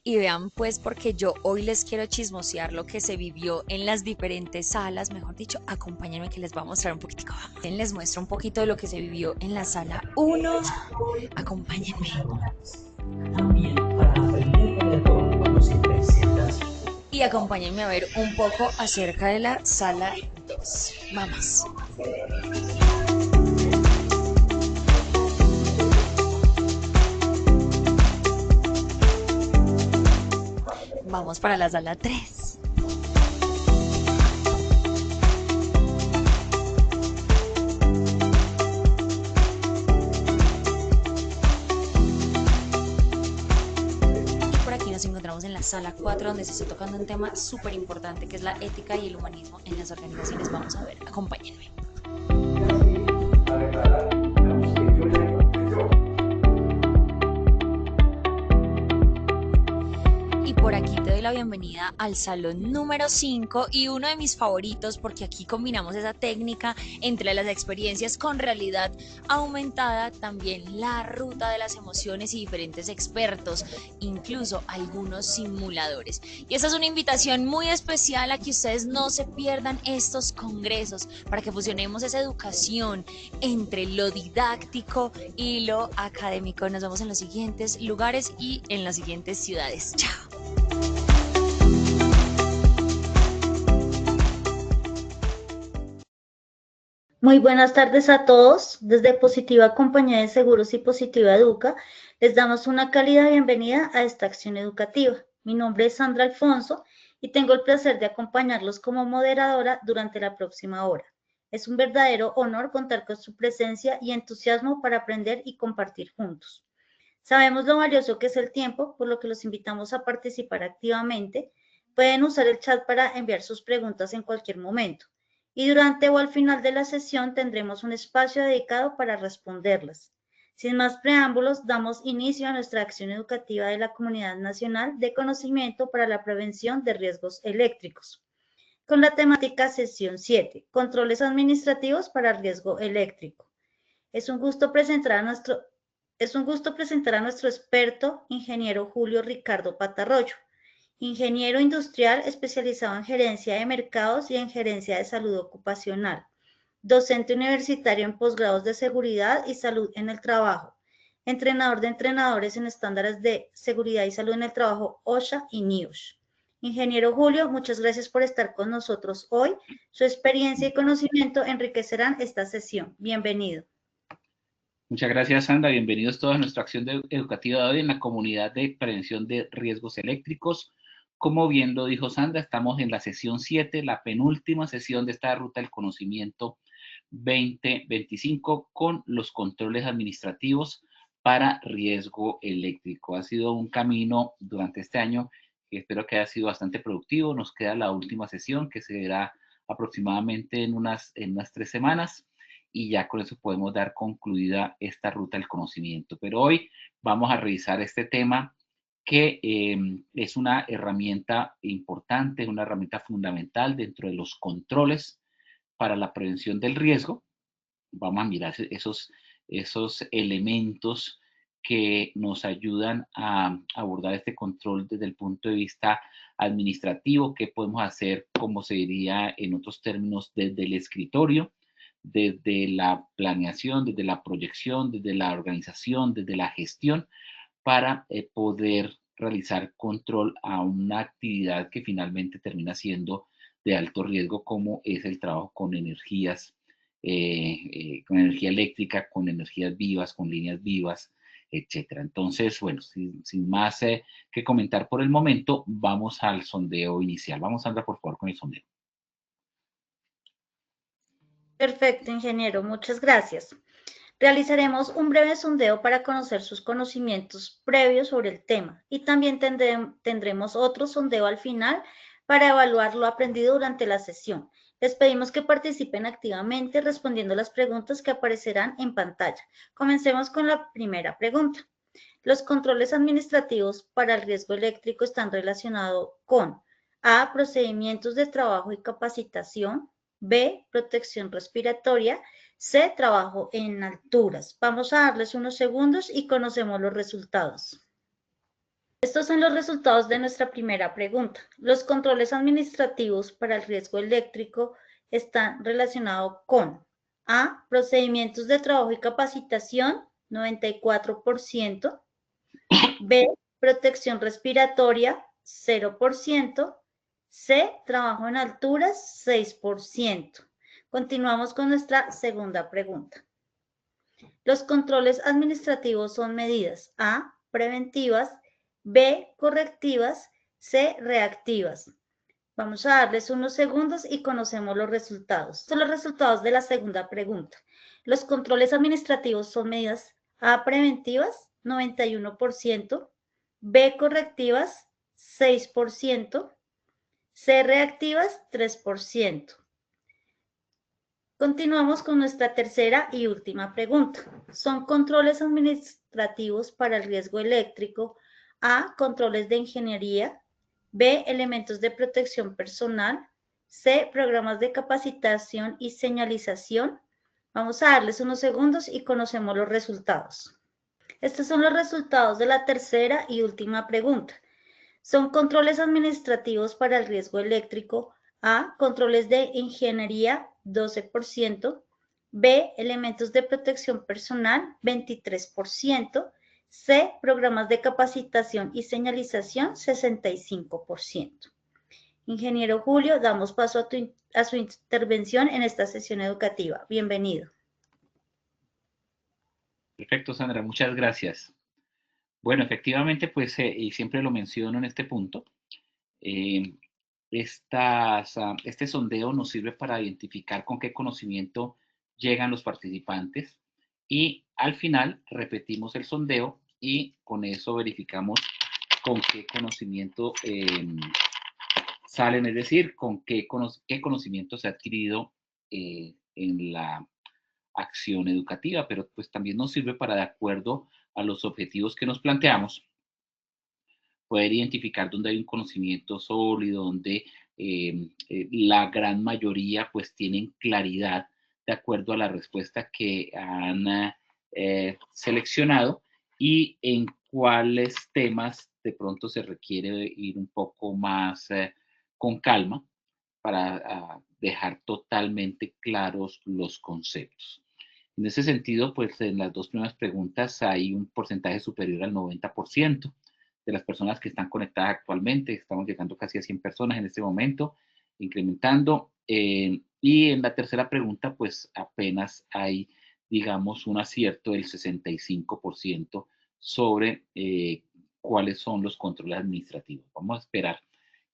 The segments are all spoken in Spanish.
y vean pues porque yo hoy les quiero chismosear lo que se vivió en las diferentes salas, mejor dicho, acompáñenme que les voy a mostrar un poquitico. Les muestro un poquito de lo que se vivió en la sala 1, acompáñenme. También para aprender de todo cuando se presentas. Y acompáñenme a ver un poco acerca de la sala 2. Vamos. Vamos para la sala 3. Y por aquí nos encontramos en la sala 4, donde se está tocando un tema súper importante, que es la ética y el humanismo en las organizaciones. Vamos a ver, acompáñenme. Y por aquí te doy la bienvenida al salón número 5 y uno de mis favoritos, porque aquí combinamos esa técnica entre las experiencias con realidad aumentada, también la ruta de las emociones y diferentes expertos, incluso algunos simuladores. Y esta es una invitación muy especial a que ustedes no se pierdan estos congresos para que fusionemos esa educación entre lo didáctico y lo académico. Nos vemos en los siguientes lugares y en las siguientes ciudades. Chao. Muy buenas tardes a todos. Desde Positiva Compañía de Seguros y Positiva Educa, les damos una cálida bienvenida a esta acción educativa. Mi nombre es Sandra Alfonso y tengo el placer de acompañarlos como moderadora durante la próxima hora. Es un verdadero honor contar con su presencia y entusiasmo para aprender y compartir juntos. Sabemos lo valioso que es el tiempo, por lo que los invitamos a participar activamente. Pueden usar el chat para enviar sus preguntas en cualquier momento. Y durante o al final de la sesión tendremos un espacio dedicado para responderlas. Sin más preámbulos, damos inicio a nuestra acción educativa de la Comunidad Nacional de Conocimiento para la Prevención de Riesgos Eléctricos, con la temática sesión 7, controles administrativos para riesgo eléctrico. Es un gusto presentar a nuestro experto, ingeniero Julio Ricardo Patarroyo, ingeniero industrial especializado en gerencia de mercados y en gerencia de salud ocupacional, docente universitario en posgrados de seguridad y salud en el trabajo, entrenador de entrenadores en estándares de seguridad y salud en el trabajo OSHA y NIOSH. Ingeniero Julio, muchas gracias por estar con nosotros hoy. Su experiencia y conocimiento enriquecerán esta sesión. Bienvenido. Muchas gracias, Sandra. Bienvenidos todos a nuestra acción educativa de hoy en la comunidad de prevención de riesgos eléctricos. Como bien lo dijo Sandra, estamos en la sesión 7, la penúltima sesión de esta ruta del conocimiento 2025 con los controles administrativos para riesgo eléctrico. Ha sido un camino durante este año que espero que haya sido bastante productivo. Nos queda la última sesión que se verá aproximadamente en unas 3 semanas. Y ya con eso podemos dar concluida esta ruta del conocimiento. Pero hoy vamos a revisar este tema que es una herramienta importante, una herramienta fundamental dentro de los controles para la prevención del riesgo. Vamos a mirar esos elementos que nos ayudan a abordar este control desde el punto de vista administrativo, qué podemos hacer, como se diría en otros términos, desde el escritorio, desde la planeación, desde la proyección, desde la organización, desde la gestión, para poder realizar control a una actividad que finalmente termina siendo de alto riesgo, como es el trabajo con energías, con energía eléctrica, con energías vivas, con líneas vivas, etcétera. Entonces, bueno, sin más que comentar por el momento, vamos al sondeo inicial. Vamos, Sandra, por favor, con el sondeo. Perfecto, ingeniero, muchas gracias. Realizaremos un breve sondeo para conocer sus conocimientos previos sobre el tema y también tendremos otro sondeo al final para evaluar lo aprendido durante la sesión. Les pedimos que participen activamente respondiendo las preguntas que aparecerán en pantalla. Comencemos con la primera pregunta. Los controles administrativos para el riesgo eléctrico están relacionados con A, procedimientos de trabajo y capacitación, B, protección respiratoria, C, trabajo en alturas. Vamos a darles unos segundos y conocemos los resultados. Estos son los resultados de nuestra primera pregunta. Los controles administrativos para el riesgo eléctrico están relacionados con A. Procedimientos de trabajo y capacitación, 94%. B. Protección respiratoria, 0%. C. Trabajo en alturas, 6%. Continuamos con nuestra segunda pregunta. Los controles administrativos son medidas A. Preventivas, B, correctivas, C, reactivas. Vamos a darles unos segundos y conocemos los resultados. Estos son los resultados de la segunda pregunta. Los controles administrativos son medidas A, preventivas, 91%, B, correctivas, 6%, C, reactivas, 3%. Continuamos con nuestra tercera y última pregunta. ¿Son controles administrativos para el riesgo eléctrico? A, controles de ingeniería, B, elementos de protección personal, C, programas de capacitación y señalización. Vamos a darles unos segundos y conocemos los resultados. Estos son los resultados de la tercera y última pregunta. ¿Son controles administrativos para el riesgo eléctrico? A, controles de ingeniería, 12%, B, elementos de protección personal, 23%, C, programas de capacitación y señalización, 65%. Ingeniero Julio, damos paso a su intervención en esta sesión educativa. Bienvenido. Perfecto, Sandra, muchas gracias. Bueno, efectivamente, pues, y siempre lo menciono en este punto, este sondeo nos sirve para identificar con qué conocimiento llegan los participantes y al final repetimos el sondeo y con eso verificamos con qué conocimiento salen, es decir, con qué conocimiento se ha adquirido en la acción educativa, pero pues también nos sirve para, de acuerdo a los objetivos que nos planteamos, poder identificar dónde hay un conocimiento sólido, donde la gran mayoría pues tienen claridad de acuerdo a la respuesta que han seleccionado y en cuáles temas de pronto se requiere ir un poco más con calma para dejar totalmente claros los conceptos. En ese sentido, pues en las dos primeras preguntas hay un porcentaje superior al 90% de las personas que están conectadas actualmente. Estamos llegando casi a 100 personas en este momento, incrementando. Y en la tercera pregunta, pues apenas hay, digamos, un acierto del 65% sobre cuáles son los controles administrativos. Vamos a esperar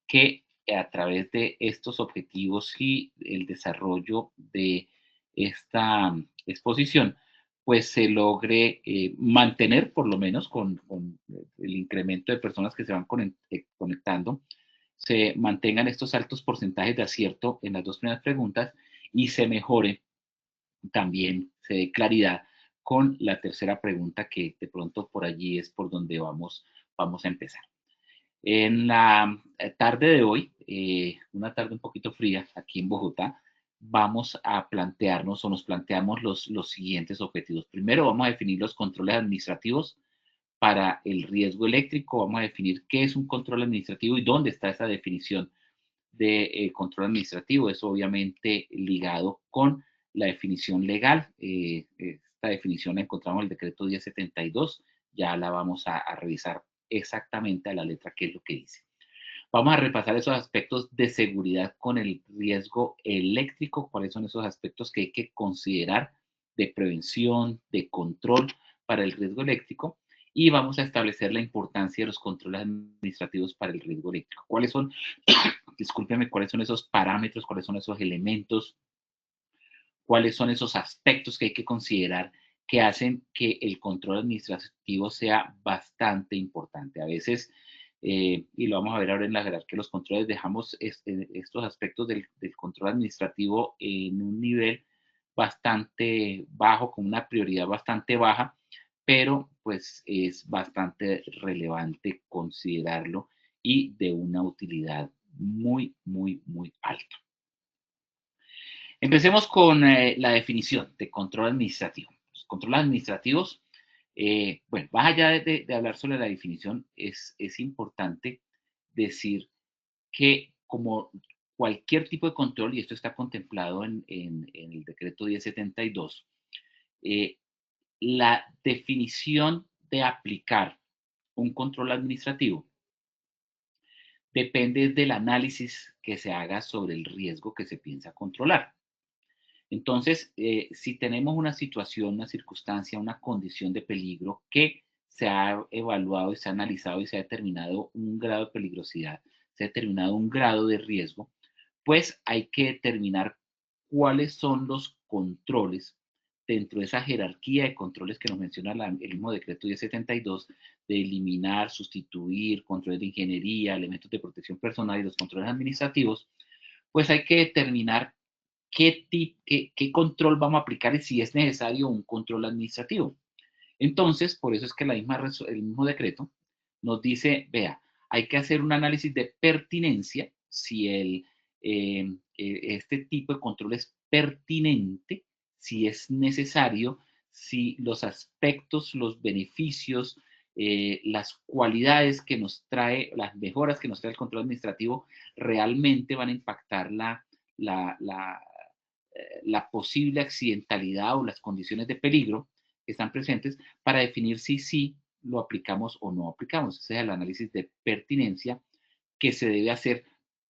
que a través de estos objetivos y el desarrollo de esta exposición, pues se logre mantener, por lo menos con el incremento de personas que se van conectando, se mantengan estos altos porcentajes de acierto en las dos primeras preguntas y se mejore también, se dé claridad con la tercera pregunta, que de pronto por allí es por donde vamos a empezar. En la tarde de hoy, una tarde un poquito fría aquí en Bogotá, vamos a plantearnos o nos planteamos los siguientes objetivos. Primero, vamos a definir los controles administrativos para el riesgo eléctrico. Vamos a definir qué es un control administrativo y dónde está esa definición de control administrativo. Es obviamente ligado con la definición legal. Esta definición la encontramos en el decreto 1072. Ya la vamos a revisar exactamente a la letra qué es lo que dice. Vamos a repasar esos aspectos de seguridad con el riesgo eléctrico, cuáles son esos aspectos que hay que considerar de prevención, de control para el riesgo eléctrico, y vamos a establecer la importancia de los controles administrativos para el riesgo eléctrico. ¿Cuáles son, discúlpeme, cuáles son esos parámetros, cuáles son esos elementos, cuáles son esos aspectos que hay que considerar que hacen que el control administrativo sea bastante importante? A veces, y lo vamos a ver ahora en la jerarquía de los controles, dejamos estos aspectos del control administrativo en un nivel bastante bajo, con una prioridad bastante baja, pero pues es bastante relevante considerarlo y de una utilidad muy, muy, muy alta. Empecemos con la definición de control administrativo. Los controles administrativos Bueno, más allá de hablar sobre la definición, es importante decir que como cualquier tipo de control, y esto está contemplado en el decreto 1072, la definición de aplicar un control administrativo depende del análisis que se haga sobre el riesgo que se piensa controlar. Entonces, si tenemos una situación, una circunstancia, una condición de peligro que se ha evaluado y se ha analizado y se ha determinado un grado de peligrosidad, se ha determinado un grado de riesgo, pues hay que determinar cuáles son los controles dentro de esa jerarquía de controles que nos menciona el mismo decreto 1072, de eliminar, sustituir, controles de ingeniería, elementos de protección personal y los controles administrativos, pues hay que determinar qué control vamos a aplicar y si es necesario un control administrativo. Entonces, por eso es que el mismo decreto nos dice, vea, hay que hacer un análisis de pertinencia, si este tipo de control es pertinente, si es necesario, si los aspectos, los beneficios, las cualidades que nos trae, las mejoras que nos trae el control administrativo realmente van a impactar la, la, la posible accidentalidad o las condiciones de peligro que están presentes para definir si sí lo aplicamos o no aplicamos. Ese es el análisis de pertinencia que se debe hacer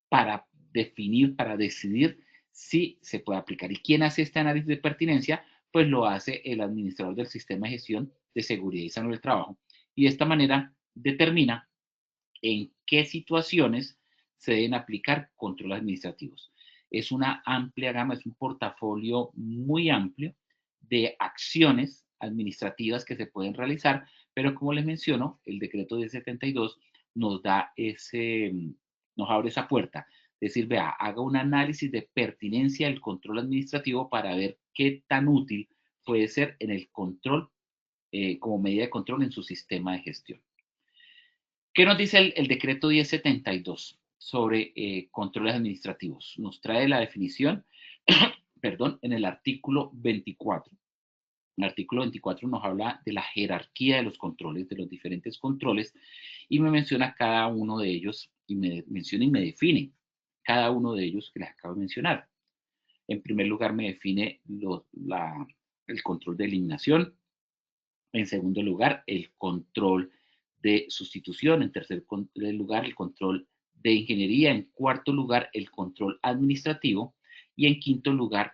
para definir, para decidir si se puede aplicar. ¿Y quién hace este análisis de pertinencia? Pues lo hace el administrador del sistema de gestión de seguridad y salud del trabajo. Y de esta manera determina en qué situaciones se deben aplicar controles administrativos. Es una amplia gama, es un portafolio muy amplio de acciones administrativas que se pueden realizar, pero como les menciono, el decreto 1072 nos da nos abre esa puerta. Es decir, vea, haga un análisis de pertinencia del control administrativo para ver qué tan útil puede ser en el control, como medida de control en su sistema de gestión. ¿Qué nos dice el decreto 1072 sobre controles administrativos? Nos trae la definición, perdón, en el artículo 24. El artículo 24 nos habla de la jerarquía de los controles, de los diferentes controles, y me menciona cada uno de ellos, y me menciona y me define cada uno de ellos que les acabo de mencionar. En primer lugar, me define el control de eliminación. En segundo lugar, el control de sustitución. En tercer lugar, el control de ingeniería. En cuarto lugar, el control administrativo. Y en quinto lugar,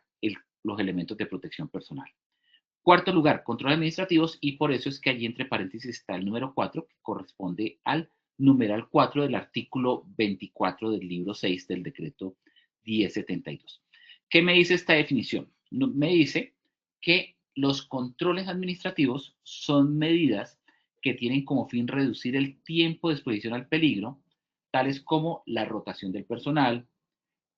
los elementos de protección personal. Cuarto lugar, controles administrativos, y por eso es que allí entre paréntesis está el número 4, que corresponde al numeral 4 del artículo 24 del libro 6 del decreto 1072. ¿Qué me dice esta definición? Me dice que los controles administrativos son medidas que tienen como fin reducir el tiempo de exposición al peligro, tales como la rotación del personal,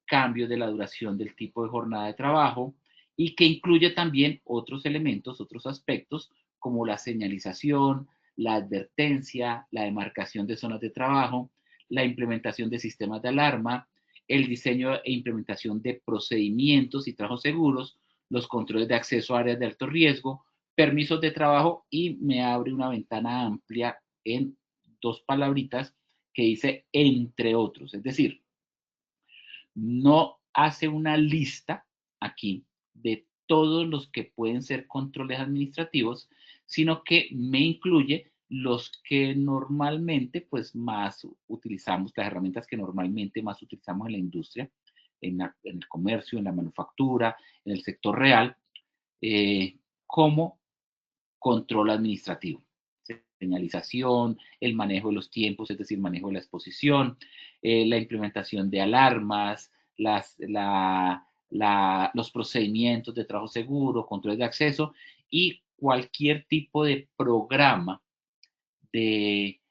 cambios de la duración del tipo de jornada de trabajo, y que incluye también otros elementos, otros aspectos, como la señalización, la advertencia, la demarcación de zonas de trabajo, la implementación de sistemas de alarma, el diseño e implementación de procedimientos y trabajos seguros, los controles de acceso a áreas de alto riesgo, permisos de trabajo, y me abre una ventana amplia en dos palabritas que dice entre otros. Es decir, no hace una lista aquí de todos los que pueden ser controles administrativos, sino que me incluye los que normalmente pues más utilizamos, las herramientas que normalmente más utilizamos en la industria, en el comercio, en la manufactura, en el sector real, como control administrativo. Señalización, el manejo de los tiempos, es decir, manejo de la exposición, la implementación de alarmas, los procedimientos de trabajo seguro, controles de acceso y cualquier tipo de programa de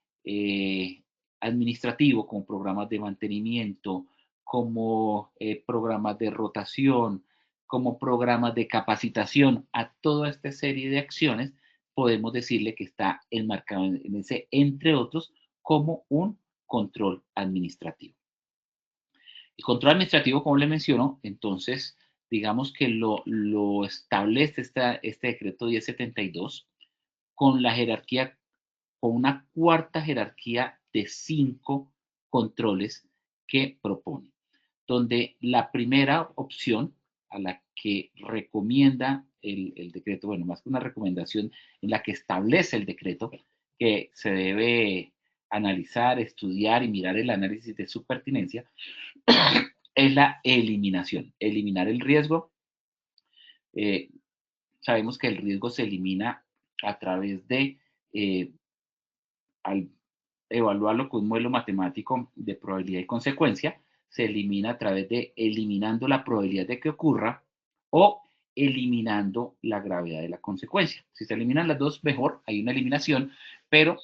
administrativo, como programas de mantenimiento, como programas de rotación, como programas de capacitación. A toda esta serie de acciones podemos decirle que está enmarcado en ese, entre otros, como un control administrativo. El control administrativo, como le menciono, entonces, digamos que lo establece este decreto 1072 con la jerarquía, con una cuarta jerarquía de 5 controles que propone, donde la primera opción a la que recomienda el decreto, bueno, más que una recomendación, en la que establece el decreto, que se debe analizar, estudiar y mirar el análisis de su pertinencia, es la eliminación, eliminar el riesgo. Sabemos que el riesgo se elimina a través de, al evaluarlo con un modelo matemático de probabilidad y consecuencia, se elimina a través de eliminando la probabilidad de que ocurra o eliminando la gravedad de la consecuencia. Si se eliminan las dos, mejor, hay una eliminación, pero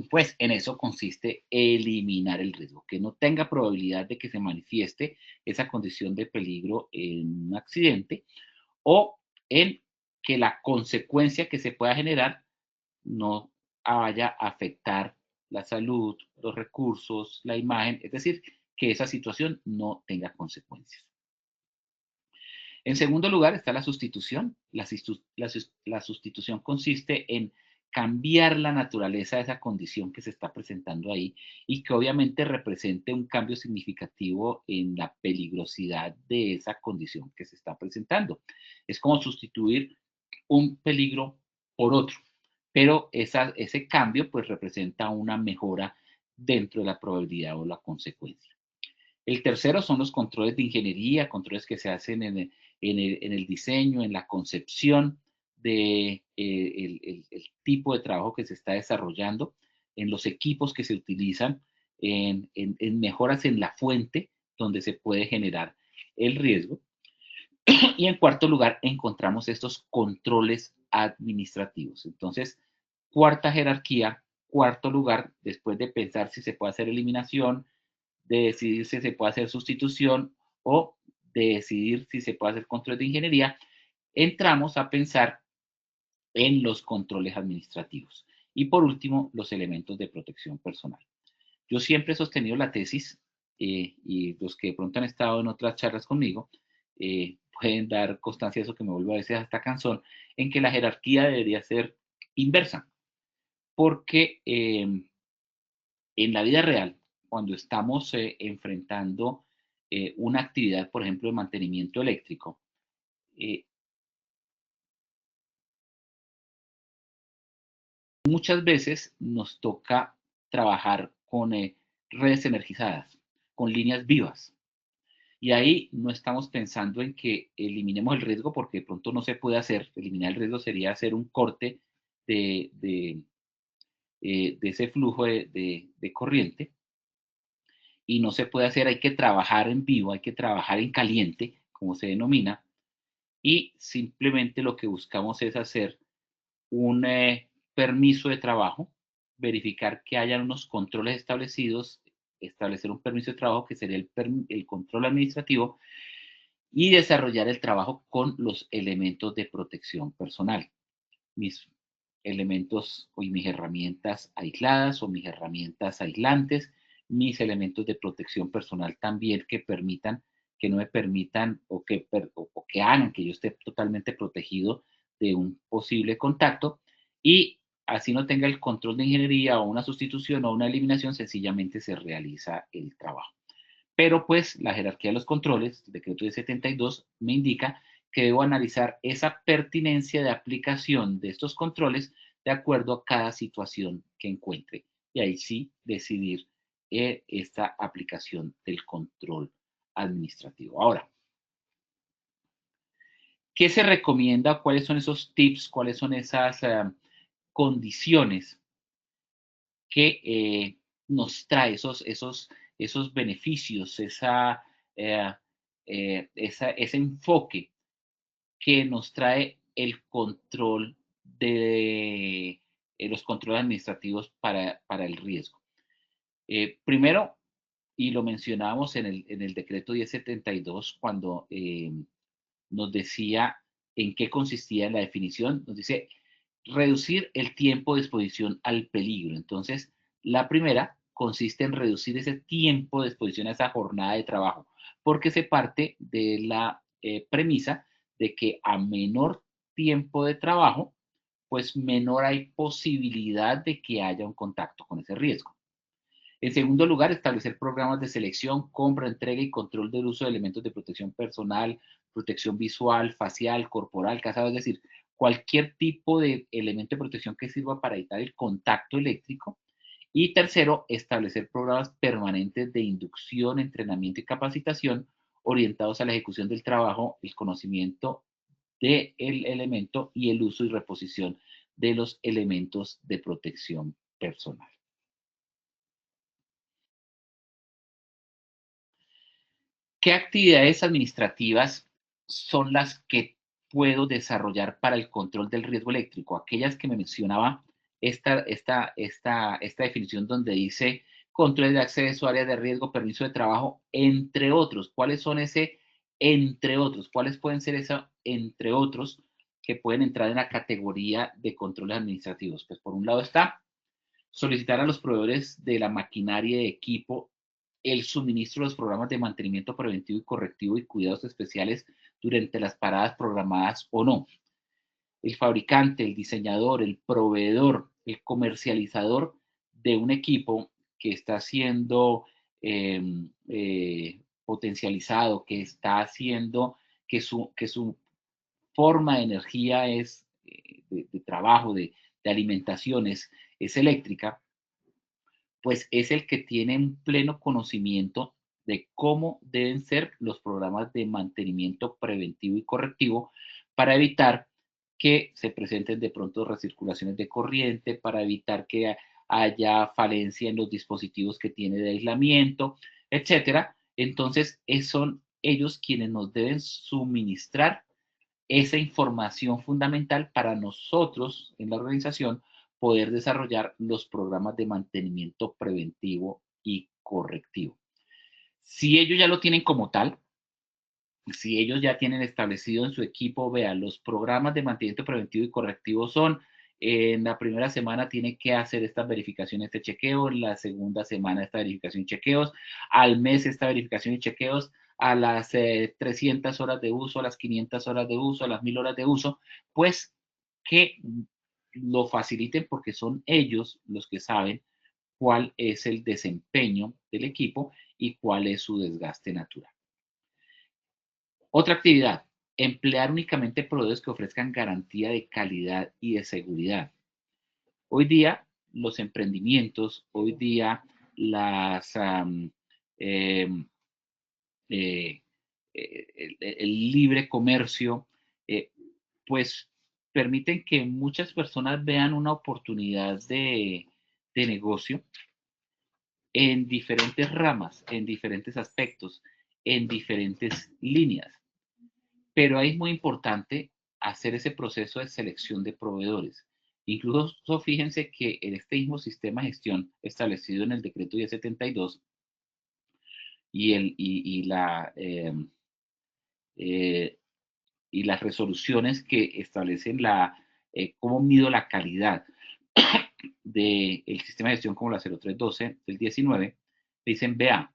pues en eso consiste eliminar el riesgo, que no tenga probabilidad de que se manifieste esa condición de peligro en un accidente o en que la consecuencia que se pueda generar no vaya a afectar la salud, los recursos, la imagen, es decir, que esa situación no tenga consecuencias. En segundo lugar está la sustitución. La sustitución consiste en cambiar la naturaleza de esa condición que se está presentando ahí y que obviamente represente un cambio significativo en la peligrosidad de esa condición que se está presentando. Es como sustituir un peligro por otro, pero ese cambio pues representa una mejora dentro de la probabilidad o la consecuencia. El tercero son los controles de ingeniería, controles que se hacen en el diseño, en la concepción de el tipo de trabajo que se está desarrollando, en los equipos que se utilizan, en mejoras en la fuente donde se puede generar el riesgo. Y en cuarto lugar, encontramos estos controles administrativos. Entonces, cuarta jerarquía, cuarto lugar, después de pensar si se puede hacer eliminación, de decidir si se puede hacer sustitución o de decidir si se puede hacer control de ingeniería, entramos a pensar en los controles administrativos. Y por último, los elementos de protección personal. Yo siempre he sostenido la tesis, y los que de pronto han estado en otras charlas conmigo, pueden dar constancia de eso que me vuelvo a veces hasta cansón, en que la jerarquía debería ser inversa, porque en la vida real, cuando estamos enfrentando una actividad, por ejemplo, de mantenimiento eléctrico, eh, muchas veces nos toca trabajar con redes energizadas, con líneas vivas. Y ahí no estamos pensando en que eliminemos el riesgo porque de pronto no se puede hacer. Eliminar el riesgo sería hacer un corte de ese flujo de corriente y no se puede hacer, hay que trabajar en vivo, hay que trabajar en caliente, como se denomina, y simplemente lo que buscamos es hacer un permiso de trabajo, verificar que hayan unos controles establecidos, establecer un permiso de trabajo que sería el control administrativo y desarrollar el trabajo con los elementos de protección personal. Mis elementos y mis herramientas aisladas o mis herramientas aislantes, mis elementos de protección personal también que permitan, que no me permitan o que hagan que yo esté totalmente protegido de un posible contacto y así no tenga el control de ingeniería o una sustitución o una eliminación, sencillamente se realiza el trabajo. Pero pues la jerarquía de los controles, el decreto de 72, me indica que debo analizar esa pertinencia de aplicación de estos controles de acuerdo a cada situación que encuentre. Y ahí sí decidir esta aplicación del control administrativo. Ahora, ¿qué se recomienda? ¿Cuáles son esos tips? ¿Cuáles son esas condiciones que nos trae esos beneficios, ese enfoque que nos trae el control de los controles administrativos para el riesgo? Primero, y lo mencionábamos en el decreto 1072, cuando nos decía en qué consistía la definición, nos dice reducir el tiempo de exposición al peligro. Entonces, la primera consiste en reducir ese tiempo de exposición a esa jornada de trabajo, porque se parte de la premisa de que a menor tiempo de trabajo, pues menor hay posibilidad de que haya un contacto con ese riesgo. En segundo lugar, establecer programas de selección, compra, entrega y control del uso de elementos de protección personal, protección visual, facial, corporal, casado, es decir, cualquier tipo de elemento de protección que sirva para evitar el contacto eléctrico. Y tercero, establecer programas permanentes de inducción, entrenamiento y capacitación orientados a la ejecución del trabajo, el conocimiento del elemento y el uso y reposición de los elementos de protección personal. ¿Qué actividades administrativas son las que puedo desarrollar para el control del riesgo eléctrico? Aquellas que me mencionaba esta definición donde dice control de acceso, área de riesgo, permiso de trabajo, entre otros. ¿Cuáles son ese entre otros? ¿Cuáles pueden ser esos entre otros que pueden entrar en la categoría de controles administrativos? Pues por un lado está solicitar a los proveedores de la maquinaria y equipo el suministro de los programas de mantenimiento preventivo y correctivo y cuidados especiales durante las paradas programadas o no. El fabricante, el diseñador, el proveedor, el comercializador de un equipo que está siendo potencializado, que está haciendo que su forma de energía es de trabajo, de alimentación es eléctrica, pues es el que tiene un pleno conocimiento de cómo deben ser los programas de mantenimiento preventivo y correctivo para evitar que se presenten de pronto recirculaciones de corriente, para evitar que haya falencia en los dispositivos que tiene de aislamiento, etcétera. Entonces, son ellos quienes nos deben suministrar esa información fundamental para nosotros en la organización poder desarrollar los programas de mantenimiento preventivo y correctivo. Si ellos ya lo tienen como tal, si ellos ya tienen establecido en su equipo, vean, los programas de mantenimiento preventivo y correctivo son, en la primera semana tiene que hacer estas verificaciones de chequeo, en la segunda semana esta verificación y chequeos, al mes esta verificación y chequeos, a las 300 horas de uso, a las 500 horas de uso, a las 1000 horas de uso, pues que lo faciliten porque son ellos los que saben cuál es el desempeño del equipo y cuál es su desgaste natural. Otra actividad, emplear únicamente proveedores que ofrezcan garantía de calidad y de seguridad. Hoy día, los emprendimientos, hoy día, las, eh, eh, el libre comercio, pues permiten que muchas personas vean una oportunidad de negocio en diferentes ramas, en diferentes aspectos, en diferentes líneas. Pero ahí es muy importante hacer ese proceso de selección de proveedores. Incluso fíjense que en este mismo sistema de gestión establecido en el decreto 1072 y y las resoluciones que establecen cómo mido la calidad del sistema de gestión como la 0312 del 19, dicen, vea,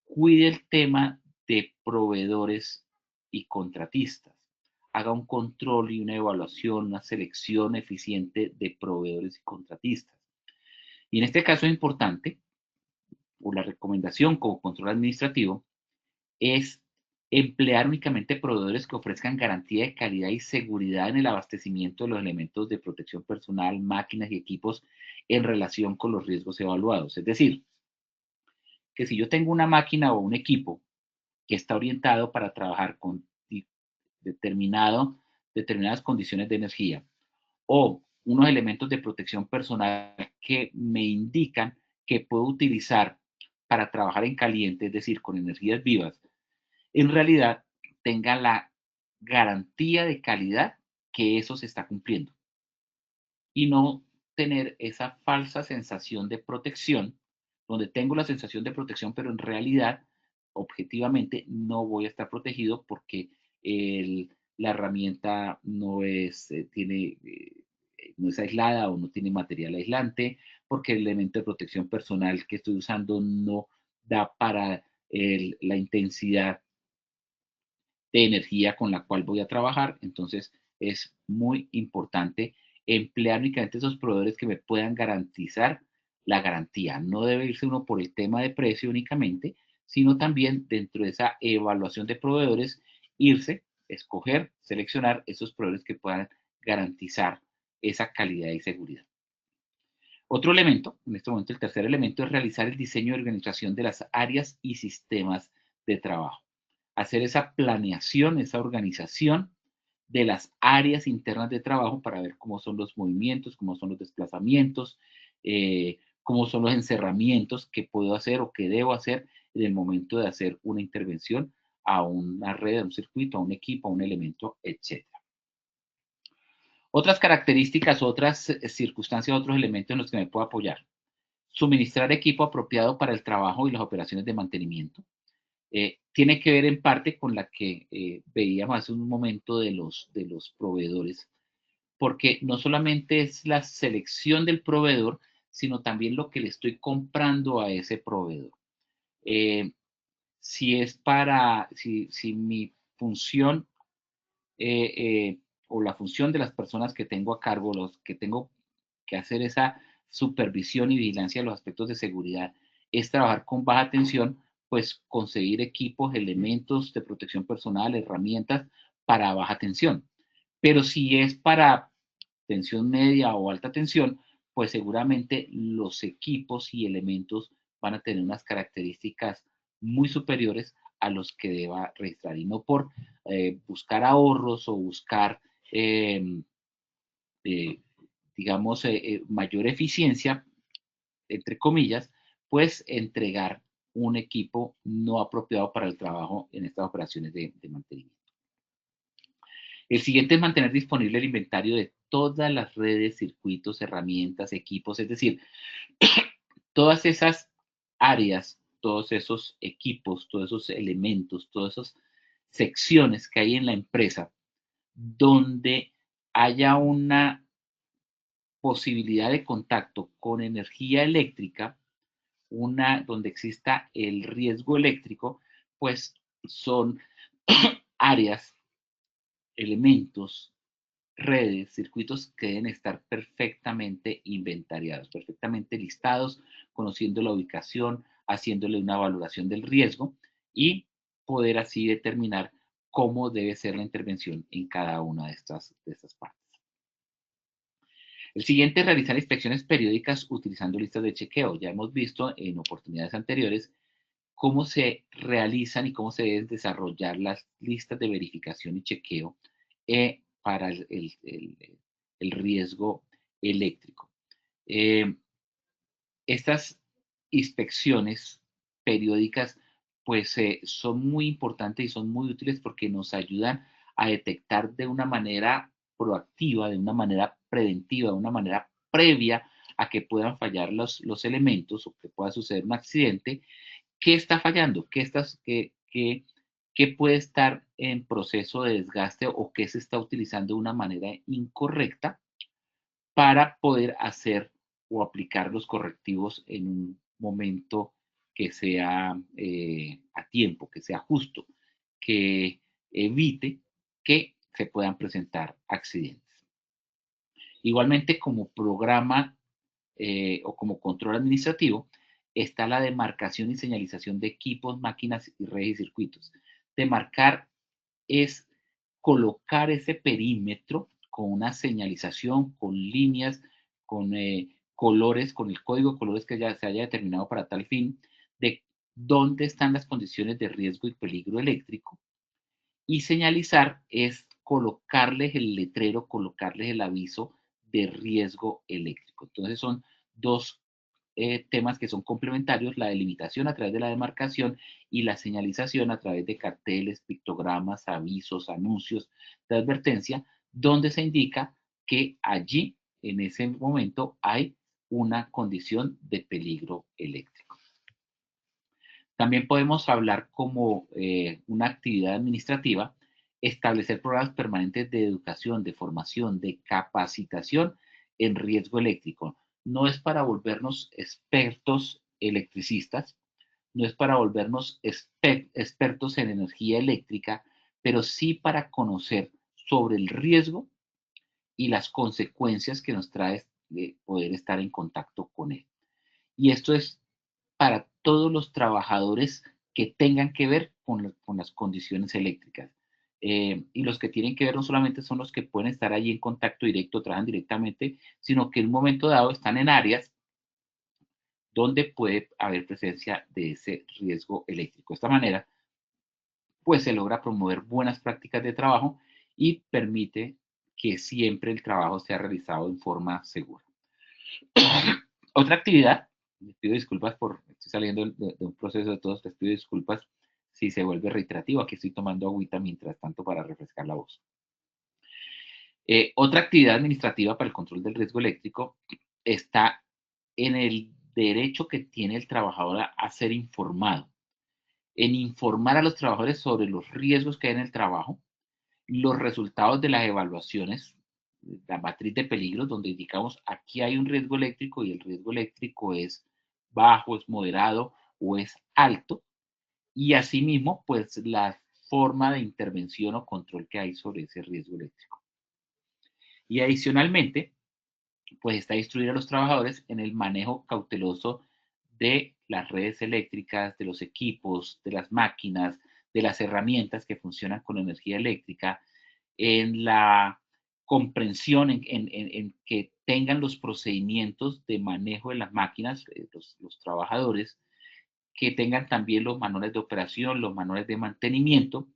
cuide el tema de proveedores y contratistas. Haga un control y una evaluación, una selección eficiente de proveedores y contratistas. Y en este caso es importante, o la recomendación como control administrativo, es emplear únicamente proveedores que ofrezcan garantía de calidad y seguridad en el abastecimiento de los elementos de protección personal, máquinas y equipos en relación con los riesgos evaluados. Es decir, que si yo tengo una máquina o un equipo que está orientado para trabajar con determinadas condiciones de energía o unos elementos de protección personal que me indican que puedo utilizar para trabajar en caliente, es decir, con energías vivas, en realidad tenga la garantía de calidad que eso se está cumpliendo y no tener esa falsa sensación de protección, donde tengo la sensación de protección, pero en realidad, objetivamente, no voy a estar protegido porque la herramienta no no es aislada o no tiene material aislante, porque el elemento de protección personal que estoy usando no da para la intensidad de energía con la cual voy a trabajar. Entonces, es muy importante emplear únicamente esos proveedores que me puedan garantizar la garantía. No debe irse uno por el tema de precio únicamente, sino también dentro de esa evaluación de proveedores, irse, escoger, seleccionar esos proveedores que puedan garantizar esa calidad y seguridad. Otro elemento, en este momento el tercer elemento, es realizar el diseño y organización de las áreas y sistemas de trabajo. Hacer esa planeación, esa organización de las áreas internas de trabajo para ver cómo son los movimientos, cómo son los desplazamientos, cómo son los encerramientos que puedo hacer o que debo hacer en el momento de hacer una intervención a una red, a un circuito, a un equipo, a un elemento, etc. Otras características, otras circunstancias, otros elementos en los que me puedo apoyar. Suministrar equipo apropiado para el trabajo y las operaciones de mantenimiento. Tiene que ver en parte con la que veíamos hace un momento de los proveedores, porque no solamente es la selección del proveedor, sino también lo que le estoy comprando a ese proveedor. Si es si mi función o la función de las personas que tengo a cargo, los que tengo que hacer esa supervisión y vigilancia de los aspectos de seguridad, es trabajar con baja tensión, pues conseguir equipos, elementos de protección personal, herramientas para baja tensión. Pero si es para tensión media o alta tensión, pues seguramente los equipos y elementos van a tener unas características muy superiores a los que deba registrar, y no por buscar ahorros o buscar, eh, digamos, mayor eficiencia, entre comillas, pues entregar un equipo no apropiado para el trabajo en estas operaciones de mantenimiento. El siguiente es mantener disponible el inventario de todas las redes, circuitos, herramientas, equipos, es decir, todas esas áreas, todos esos equipos, todos esos elementos, todas esas secciones que hay en la empresa donde haya una posibilidad de contacto con energía eléctrica, donde exista el riesgo eléctrico, pues son áreas, elementos, redes, circuitos que deben estar perfectamente inventariados, perfectamente listados, conociendo la ubicación, haciéndole una valoración del riesgo y poder así determinar cómo debe ser la intervención en cada una de estas partes. El siguiente es realizar inspecciones periódicas utilizando listas de chequeo. Ya hemos visto en oportunidades anteriores cómo se realizan y cómo se deben desarrollar las listas de verificación y chequeo para el riesgo eléctrico. Estas inspecciones periódicas pues son muy importantes y son muy útiles porque nos ayudan a detectar de una manera proactiva, de una manera preventiva, de una manera previa a que puedan fallar los elementos o que pueda suceder un accidente. ¿Qué está fallando? ¿Qué puede estar en proceso de desgaste o qué se está utilizando de una manera incorrecta para poder hacer o aplicar los correctivos en un momento que sea a tiempo, que sea justo, que evite que se puedan presentar accidentes? Igualmente, como programa o como control administrativo, está la demarcación y señalización de equipos, máquinas y redes y circuitos. Demarcar es colocar ese perímetro con una señalización, con líneas, con colores, con el código de colores que ya se haya determinado para tal fin, de dónde están las condiciones de riesgo y peligro eléctrico. Y señalizar es colocarles el letrero, colocarles el aviso de riesgo eléctrico. Entonces son dos temas que son complementarios: la delimitación a través de la demarcación y la señalización a través de carteles, pictogramas, avisos, anuncios de advertencia, donde se indica que allí, en ese momento, hay una condición de peligro eléctrico. También podemos hablar como una actividad administrativa, establecer programas permanentes de educación, de formación, de capacitación en riesgo eléctrico. No es para volvernos expertos electricistas, no es para volvernos expertos en energía eléctrica, pero sí para conocer sobre el riesgo y las consecuencias que nos trae de poder estar en contacto con él. Y esto es para todos los trabajadores que tengan que ver con las condiciones eléctricas. Y los que tienen que ver no solamente son los que pueden estar allí en contacto directo, trabajan directamente, sino que en un momento dado están en áreas donde puede haber presencia de ese riesgo eléctrico. De esta manera, pues se logra promover buenas prácticas de trabajo y permite que siempre el trabajo sea realizado en forma segura. Otra actividad, les pido disculpas por, estoy saliendo de un proceso de todos, les pido disculpas si se vuelve reiterativo, aquí estoy tomando agüita mientras tanto para refrescar la voz. Otra actividad administrativa para el control del riesgo eléctrico está en el derecho que tiene el trabajador a ser informado, en informar a los trabajadores sobre los riesgos que hay en el trabajo, los resultados de las evaluaciones, la matriz de peligros, donde indicamos aquí hay un riesgo eléctrico y el riesgo eléctrico es bajo, es moderado o es alto, y asimismo, pues la forma de intervención o control que hay sobre ese riesgo eléctrico. Y adicionalmente, pues está instruir a los trabajadores en el manejo cauteloso de las redes eléctricas, de los equipos, de las máquinas, de las herramientas que funcionan con energía eléctrica, en la comprensión, en que tengan los procedimientos de manejo de las máquinas, los trabajadores, que tengan también los manuales de operación, los manuales de mantenimiento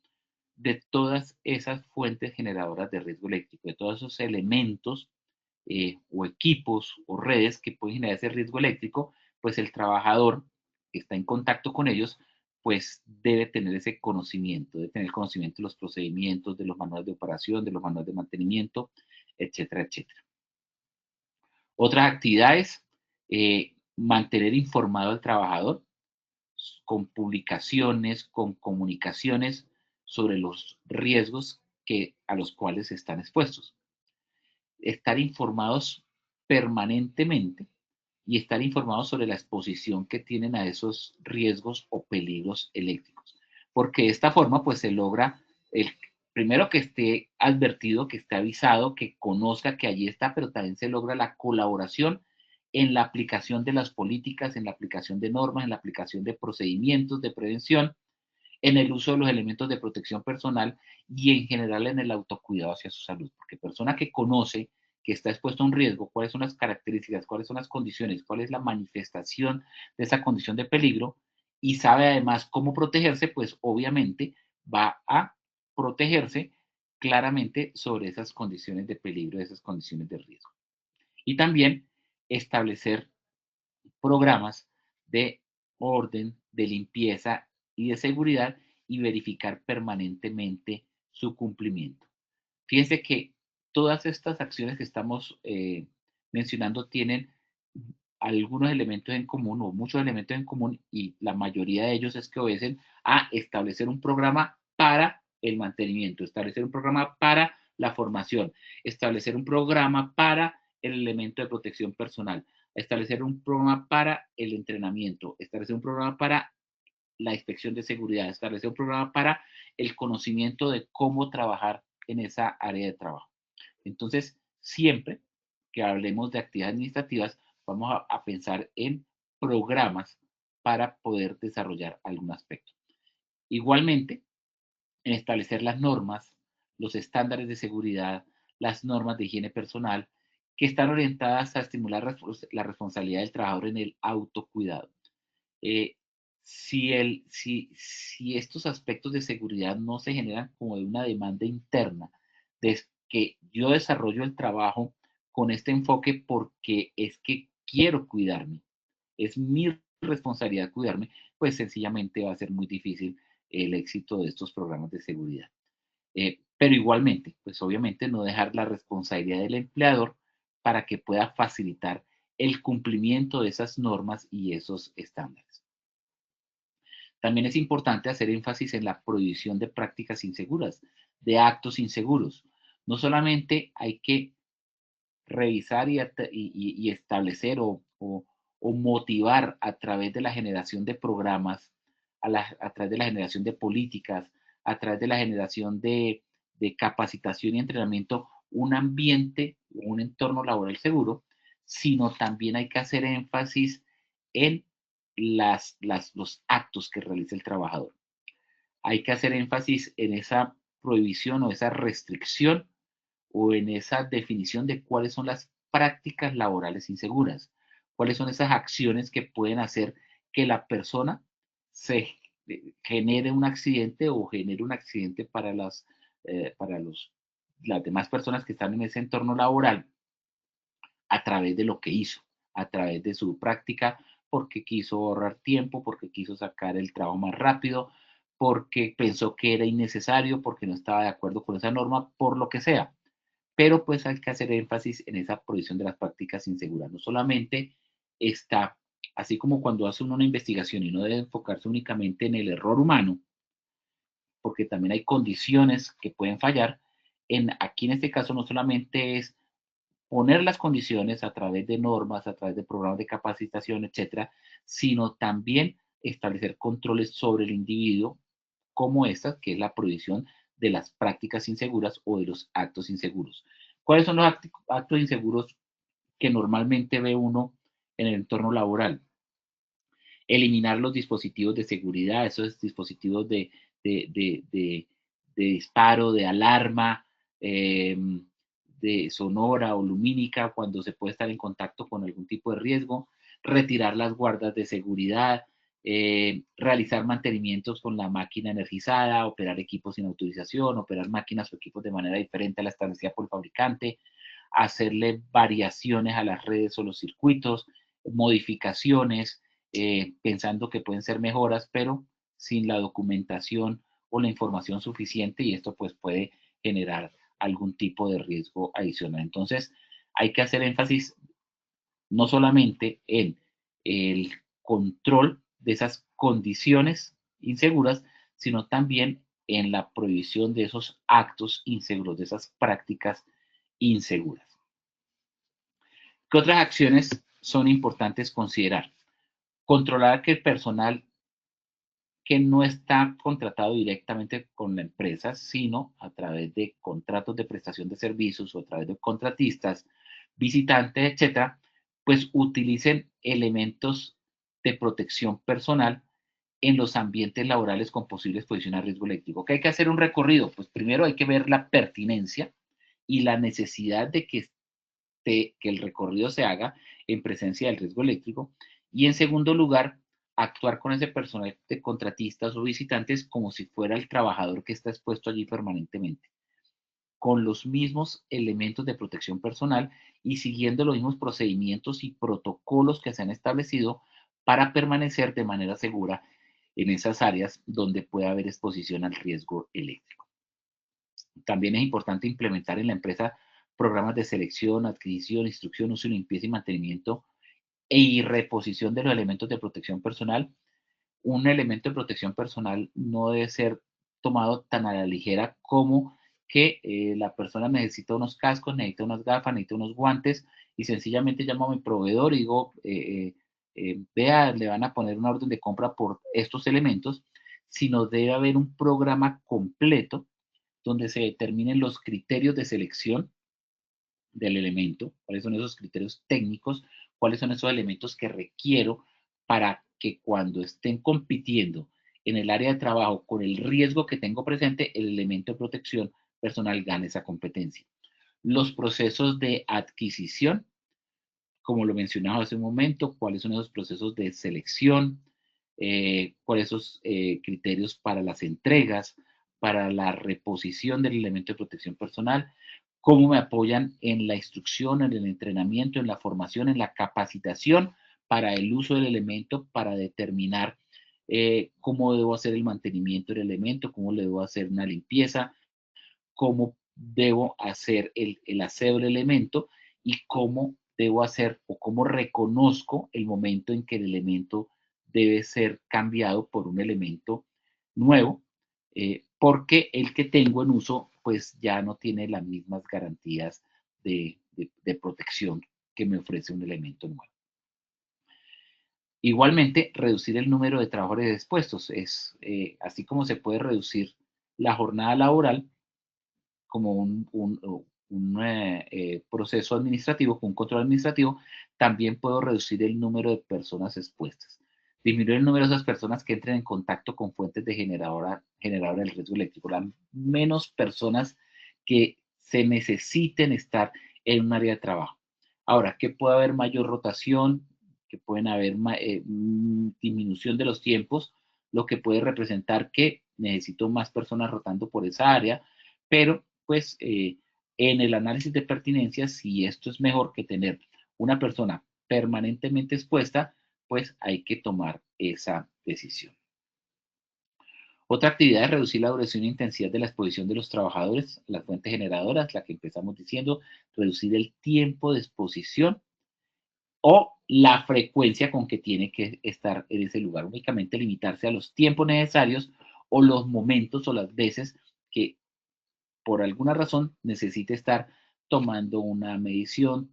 de todas esas fuentes generadoras de riesgo eléctrico, de todos esos elementos o equipos o redes que pueden generar ese riesgo eléctrico, pues el trabajador que está en contacto con ellos, pues debe tener ese conocimiento, debe tener conocimiento de los procedimientos, de los manuales de operación, de los manuales de mantenimiento, etcétera, etcétera. Otras actividades, mantener informado al trabajador con publicaciones, con comunicaciones sobre los riesgos a los cuales están expuestos. Estar informados permanentemente y estar informados sobre la exposición que tienen a esos riesgos o peligros eléctricos. Porque de esta forma, pues se logra, primero que esté advertido, que esté avisado, que conozca que allí está, pero también se logra la colaboración en la aplicación de las políticas, en la aplicación de normas, en la aplicación de procedimientos de prevención, en el uso de los elementos de protección personal y en general en el autocuidado hacia su salud. Porque persona que conoce que está expuesto a un riesgo, cuáles son las características, cuáles son las condiciones, cuál es la manifestación de esa condición de peligro y sabe además cómo protegerse, pues obviamente va a protegerse claramente sobre esas condiciones de peligro, esas condiciones de riesgo. Y también establecer programas de orden, de limpieza y de seguridad y verificar permanentemente su cumplimiento. Fíjense que todas estas acciones que estamos mencionando tienen algunos elementos en común o muchos elementos en común y la mayoría de ellos es que obedecen a establecer un programa para el mantenimiento, establecer un programa para la formación, establecer un programa para el elemento de protección personal, establecer un programa para el entrenamiento, establecer un programa para la inspección de seguridad, establecer un programa para el conocimiento de cómo trabajar en esa área de trabajo. Entonces, siempre que hablemos de actividades administrativas, vamos a pensar en programas para poder desarrollar algún aspecto. Igualmente, en establecer las normas, los estándares de seguridad, las normas de higiene personal, que están orientadas a estimular la responsabilidad del trabajador en el autocuidado. Si estos aspectos de seguridad no se generan como de una demanda interna, de que yo desarrollo el trabajo con este enfoque porque es que quiero cuidarme, es mi responsabilidad cuidarme, pues sencillamente va a ser muy difícil el éxito de estos programas de seguridad. Pero igualmente, pues obviamente no dejar la responsabilidad del empleador para que pueda facilitar el cumplimiento de esas normas y esos estándares. También es importante hacer énfasis en la prohibición de prácticas inseguras, de actos inseguros. No solamente hay que revisar y establecer o motivar a través de la generación de programas, a través de la generación de políticas, a través de la generación de capacitación y entrenamiento, un ambiente, un entorno laboral seguro, sino también hay que hacer énfasis en los actos que realiza el trabajador. Hay que hacer énfasis en esa prohibición o esa restricción o en esa definición de cuáles son las prácticas laborales inseguras, cuáles son esas acciones que pueden hacer que la persona se genere un accidente o genere un accidente para las demás personas que están en ese entorno laboral a través de lo que hizo, a través de su práctica, porque quiso ahorrar tiempo, porque quiso sacar el trabajo más rápido, porque pensó que era innecesario, porque no estaba de acuerdo con esa norma, por lo que sea. Pero pues hay que hacer énfasis en esa prohibición de las prácticas inseguras. No solamente está, así como cuando hace uno una investigación y no debe enfocarse únicamente en el error humano, porque también hay condiciones que pueden fallar, aquí en este caso no solamente es poner las condiciones a través de normas, a través de programas de capacitación, etcétera, sino también establecer controles sobre el individuo, como esta, que es la prohibición de las prácticas inseguras o de los actos inseguros. ¿Cuáles son los actos inseguros que normalmente ve uno en el entorno laboral? Eliminar los dispositivos de seguridad, esos dispositivos de disparo, de alarma, de sonora o lumínica cuando se puede estar en contacto con algún tipo de riesgo, retirar las guardas de seguridad, realizar mantenimientos con la máquina energizada, operar equipos sin autorización, operar máquinas o equipos de manera diferente a la establecida por el fabricante, hacerle variaciones a las redes o los circuitos, modificaciones, pensando que pueden ser mejoras, pero sin la documentación o la información suficiente, y esto pues puede generar algún tipo de riesgo adicional. Entonces, hay que hacer énfasis no solamente en el control de esas condiciones inseguras, sino también en la prohibición de esos actos inseguros, de esas prácticas inseguras. ¿Qué otras acciones son importantes considerar? Controlar que el personal que no está contratado directamente con la empresa, sino a través de contratos de prestación de servicios o a través de contratistas, visitantes, etcétera, pues utilicen elementos de protección personal en los ambientes laborales con posible exposición a riesgo eléctrico. ¿Qué hay que hacer un recorrido? Pues primero hay que ver la pertinencia y la necesidad de que el recorrido se haga en presencia del riesgo eléctrico. Y en segundo lugar, actuar con ese personal de contratistas o visitantes como si fuera el trabajador que está expuesto allí permanentemente, con los mismos elementos de protección personal y siguiendo los mismos procedimientos y protocolos que se han establecido para permanecer de manera segura en esas áreas donde puede haber exposición al riesgo eléctrico. También es importante implementar en la empresa programas de selección, adquisición, instrucción, uso, limpieza y mantenimiento y reposición de los elementos de protección personal. Un elemento de protección personal no debe ser tomado tan a la ligera como que la persona necesita unos cascos, necesita unas gafas, necesita unos guantes y sencillamente llamo a mi proveedor y digo, vea, le van a poner una orden de compra por estos elementos, sino debe haber un programa completo donde se determinen los criterios de selección del elemento, cuáles son esos criterios técnicos, cuáles son esos elementos que requiero para que cuando estén compitiendo en el área de trabajo con el riesgo que tengo presente, el elemento de protección personal gane esa competencia. Los procesos de adquisición, como lo mencionaba hace un momento, cuáles son esos procesos de selección, cuáles son esos criterios para las entregas, para la reposición del elemento de protección personal, cómo me apoyan en la instrucción, en el entrenamiento, en la formación, en la capacitación para el uso del elemento, para determinar cómo debo hacer el mantenimiento del elemento, cómo le debo hacer una limpieza, cómo debo hacer el aseo del elemento y cómo debo hacer o cómo reconozco el momento en que el elemento debe ser cambiado por un elemento nuevo, porque el que tengo en uso pues ya no tiene las mismas garantías de protección que me ofrece un elemento nuevo. Igualmente, reducir el número de trabajadores expuestos es, así como se puede reducir la jornada laboral, como proceso administrativo, con un control administrativo, también puedo reducir el número de personas expuestas. Disminuir el número de esas personas que entren en contacto con fuentes de generadora del riesgo eléctrico. Las menos personas que se necesiten estar en un área de trabajo. Ahora, que puede haber mayor rotación, que pueden haber disminución de los tiempos, lo que puede representar que necesito más personas rotando por esa área, pero pues en el análisis de pertinencia, si esto es mejor que tener una persona permanentemente expuesta, pues hay que tomar esa decisión. Otra actividad es reducir la duración e intensidad de la exposición de los trabajadores, las fuentes generadoras, la que empezamos diciendo, reducir el tiempo de exposición o la frecuencia con que tiene que estar en ese lugar. Únicamente limitarse a los tiempos necesarios o los momentos o las veces que por alguna razón necesite estar tomando una medición,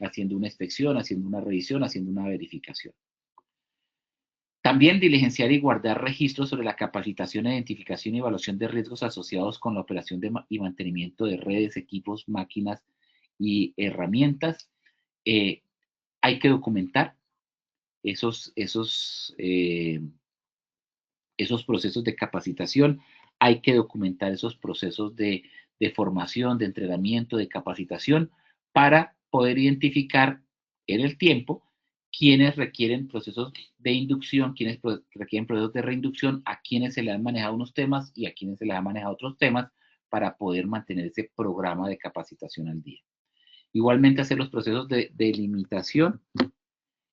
haciendo una inspección, haciendo una revisión, haciendo una verificación. También diligenciar y guardar registros sobre la capacitación, identificación y evaluación de riesgos asociados con la operación y mantenimiento de redes, equipos, máquinas y herramientas. Hay que documentar esos procesos de capacitación, hay que documentar esos procesos de formación, de entrenamiento, de capacitación, para poder identificar en el tiempo quienes requieren procesos de inducción, quienes requieren procesos de reinducción, a quienes se les han manejado unos temas y a quienes se les han manejado otros temas para poder mantener ese programa de capacitación al día. Igualmente hacer los procesos de delimitación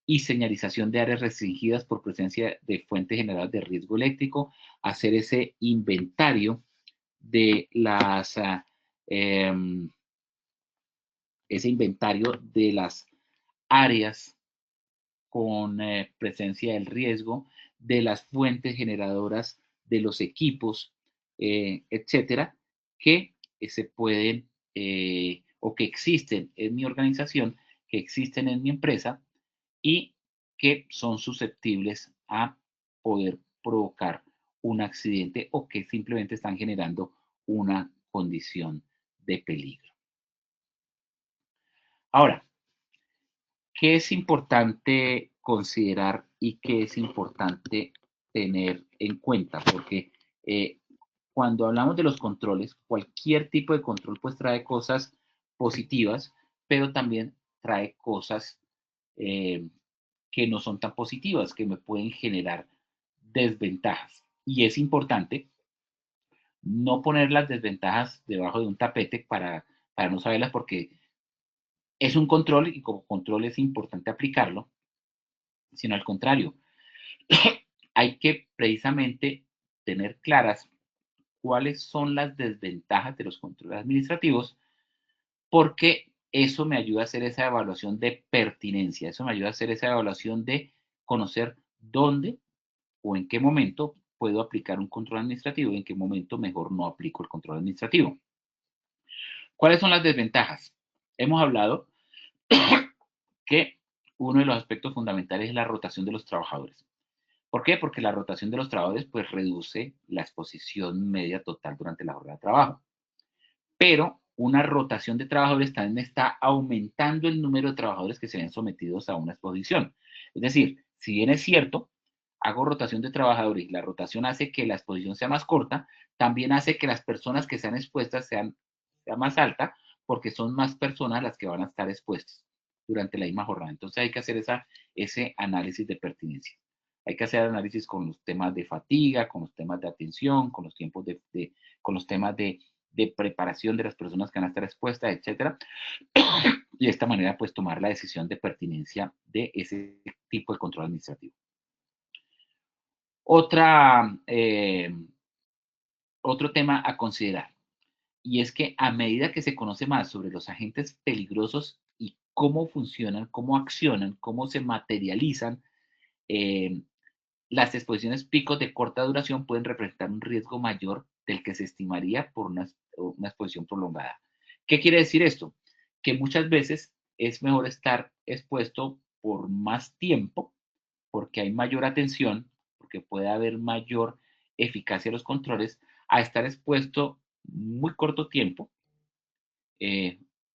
y señalización de áreas restringidas por presencia de fuentes generadas de riesgo eléctrico, hacer ese inventario de las áreas con presencia del riesgo, de las fuentes generadoras de los equipos, etcétera, que se pueden o que existen en mi organización, que existen en mi empresa y que son susceptibles a poder provocar un accidente o que simplemente están generando una condición de peligro. Ahora, ¿qué es importante considerar y qué es importante tener en cuenta? Porque cuando hablamos de los controles, cualquier tipo de control pues trae cosas positivas, pero también trae cosas que no son tan positivas, que me pueden generar desventajas. Y es importante no poner las desventajas debajo de un tapete para no saberlas, porque es un control y como control es importante aplicarlo, sino al contrario, hay que precisamente tener claras cuáles son las desventajas de los controles administrativos, porque eso me ayuda a hacer esa evaluación de pertinencia, eso me ayuda a hacer esa evaluación de conocer dónde o en qué momento puedo aplicar un control administrativo y en qué momento mejor no aplico el control administrativo. ¿Cuáles son las desventajas? Hemos hablado que uno de los aspectos fundamentales es la rotación de los trabajadores. ¿Por qué? Porque la rotación de los trabajadores pues reduce la exposición media total durante la jornada de trabajo. Pero una rotación de trabajadores también está aumentando el número de trabajadores que se ven sometidos a una exposición. Es decir, si bien es cierto, hago rotación de trabajadores y la rotación hace que la exposición sea más corta, también hace que las personas que sean expuestas sea más alta, porque son más personas las que van a estar expuestas durante la misma jornada. Entonces hay que hacer ese análisis de pertinencia. Hay que hacer análisis con los temas de fatiga, con los temas de atención, con los tiempos con los temas de preparación de las personas que van a estar expuestas, etcétera. Y de esta manera, pues, tomar la decisión de pertinencia de ese tipo de control administrativo. Otro tema a considerar, y es que a medida que se conoce más sobre los agentes peligrosos y cómo funcionan, cómo accionan, cómo se materializan, las exposiciones picos de corta duración pueden representar un riesgo mayor del que se estimaría por una exposición prolongada. ¿Qué quiere decir esto? Que muchas veces es mejor estar expuesto por más tiempo, porque hay mayor atención, porque puede haber mayor eficacia de los controles, a estar expuesto muy corto tiempo,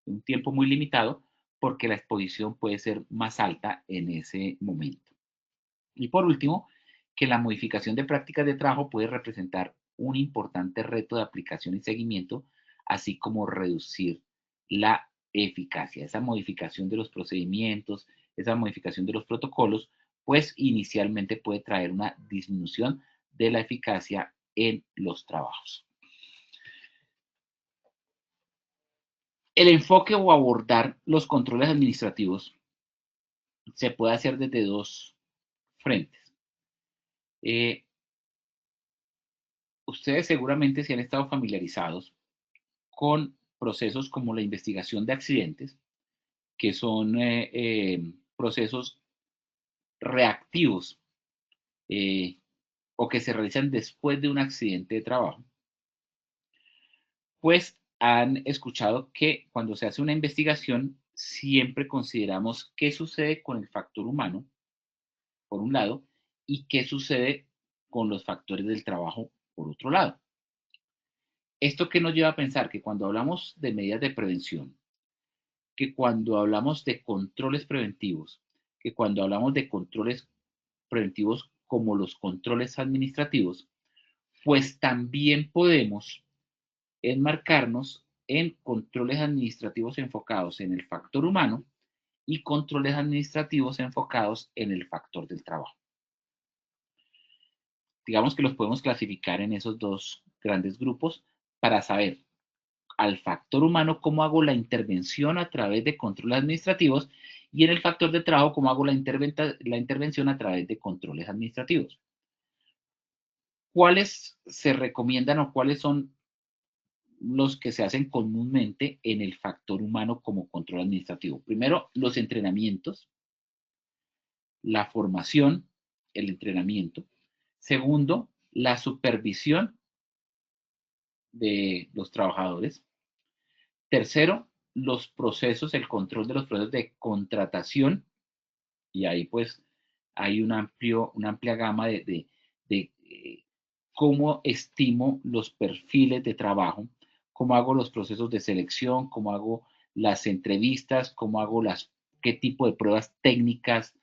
un tiempo muy limitado porque la exposición puede ser más alta en ese momento. Y por último, que la modificación de prácticas de trabajo puede representar un importante reto de aplicación y seguimiento, así como reducir la eficacia. Esa modificación de los procedimientos, esa modificación de los protocolos, pues inicialmente puede traer una disminución de la eficacia en los trabajos. El enfoque o abordar los controles administrativos se puede hacer desde dos frentes. Ustedes seguramente se han estado familiarizados con procesos como la investigación de accidentes, que son procesos reactivos o que se realizan después de un accidente de trabajo. Pues han escuchado que cuando se hace una investigación siempre consideramos qué sucede con el factor humano, por un lado, y qué sucede con los factores del trabajo, por otro lado. ¿Esto qué nos lleva a pensar? Que cuando hablamos de medidas de prevención, que cuando hablamos de controles preventivos, que cuando hablamos de controles preventivos como los controles administrativos, pues también podemos enmarcarnos en controles administrativos enfocados en el factor humano y controles administrativos enfocados en el factor del trabajo. Digamos que los podemos clasificar en esos dos grandes grupos para saber al factor humano cómo hago la intervención a través de controles administrativos y en el factor de trabajo cómo hago la intervención a través de controles administrativos. ¿Cuáles se recomiendan o cuáles son los que se hacen comúnmente en el factor humano como control administrativo? Primero, los entrenamientos, la formación, el entrenamiento. Segundo, la supervisión de los trabajadores. Tercero, los procesos, el control de los procesos de contratación. Y ahí pues hay una amplia gama de cómo estimo los perfiles de trabajo, cómo hago los procesos de selección, cómo hago las entrevistas, cómo hago qué tipo de pruebas técnicas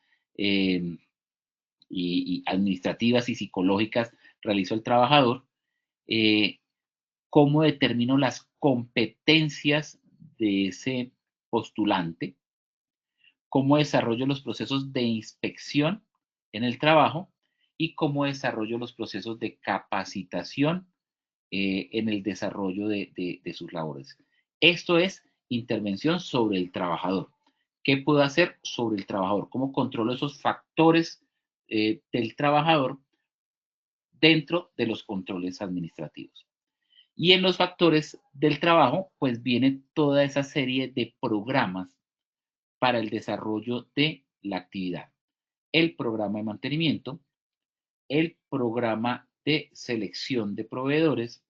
y administrativas y psicológicas realizo el trabajador, cómo determino las competencias de ese postulante, cómo desarrollo los procesos de inspección en el trabajo y cómo desarrollo los procesos de capacitación en el desarrollo de sus labores. Esto es intervención sobre el trabajador. ¿Qué puedo hacer sobre el trabajador? ¿Cómo controlo esos factores del trabajador dentro de los controles administrativos? Y en los factores del trabajo, pues viene toda esa serie de programas para el desarrollo de la actividad. El programa de mantenimiento, el programa de selección de proveedores,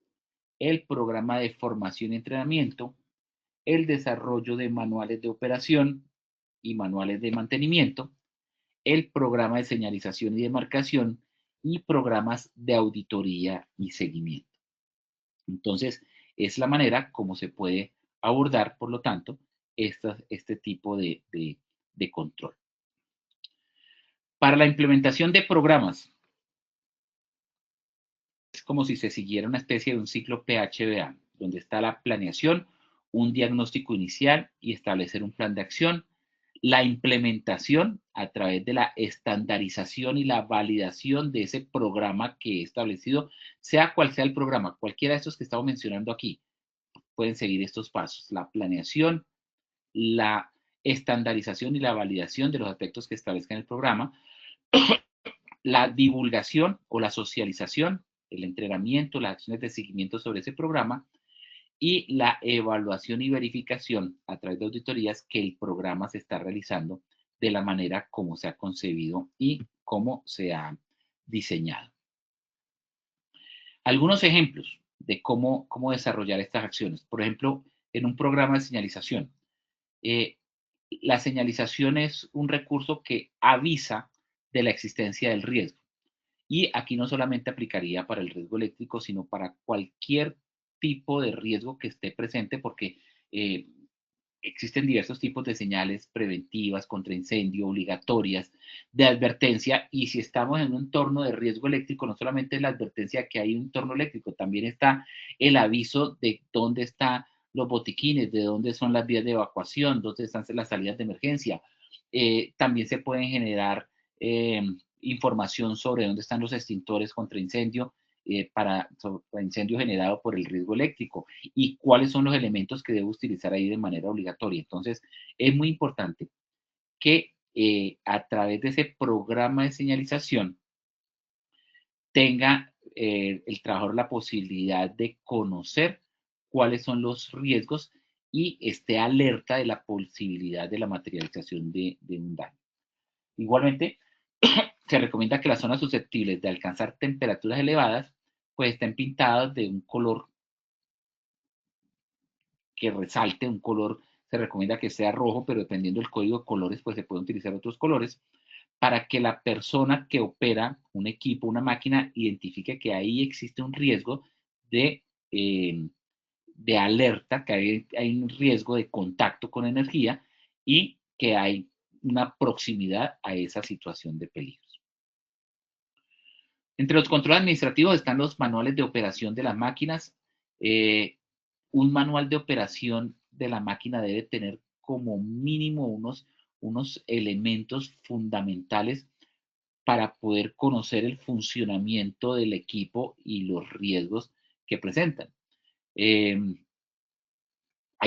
el programa de formación y entrenamiento, el desarrollo de manuales de operación y manuales de mantenimiento, el programa de señalización y demarcación y programas de auditoría y seguimiento. Entonces, es la manera como se puede abordar, por lo tanto, este tipo de control. Para la implementación de programas, es como si se siguiera una especie de un ciclo PHBA, donde está la planeación, un diagnóstico inicial y establecer un plan de acción, la implementación a través de la estandarización y la validación de ese programa que he establecido, sea cual sea el programa, cualquiera de estos que estamos mencionando aquí, pueden seguir estos pasos: la planeación, la estandarización y la validación de los aspectos que establezcan el programa, la divulgación o la socialización, el entrenamiento, las acciones de seguimiento sobre ese programa y la evaluación y verificación a través de auditorías que el programa se está realizando de la manera como se ha concebido y cómo se ha diseñado. Algunos ejemplos de cómo desarrollar estas acciones. Por ejemplo, en un programa de señalización. La señalización es un recurso que avisa de la existencia del riesgo. Y aquí no solamente aplicaría para el riesgo eléctrico, sino para cualquier tipo de riesgo que esté presente, porque existen diversos tipos de señales preventivas contra incendio, obligatorias, de advertencia, y si estamos en un entorno de riesgo eléctrico, no solamente la advertencia que hay un entorno eléctrico, también está el aviso de dónde están los botiquines, de dónde son las vías de evacuación, dónde están las salidas de emergencia. También se pueden generar información sobre dónde están los extintores contra incendio, para incendio generado por el riesgo eléctrico y cuáles son los elementos que debo utilizar ahí de manera obligatoria. Entonces, es muy importante que a través de ese programa de señalización tenga el trabajador la posibilidad de conocer cuáles son los riesgos y esté alerta de la posibilidad de la materialización de un daño. Igualmente, se recomienda que las zonas susceptibles de alcanzar temperaturas elevadas pues estén pintadas de un color que resalte, un color se recomienda que sea rojo, pero dependiendo del código de colores pues se pueden utilizar otros colores, para que la persona que opera un equipo, una máquina, identifique que ahí existe un riesgo de alerta, que hay un riesgo de contacto con energía y que hay una proximidad a esa situación de peligros. Entre los controles administrativos están los manuales de operación de las máquinas. Un manual de operación de la máquina debe tener como mínimo unos elementos fundamentales para poder conocer el funcionamiento del equipo y los riesgos que presentan. Hay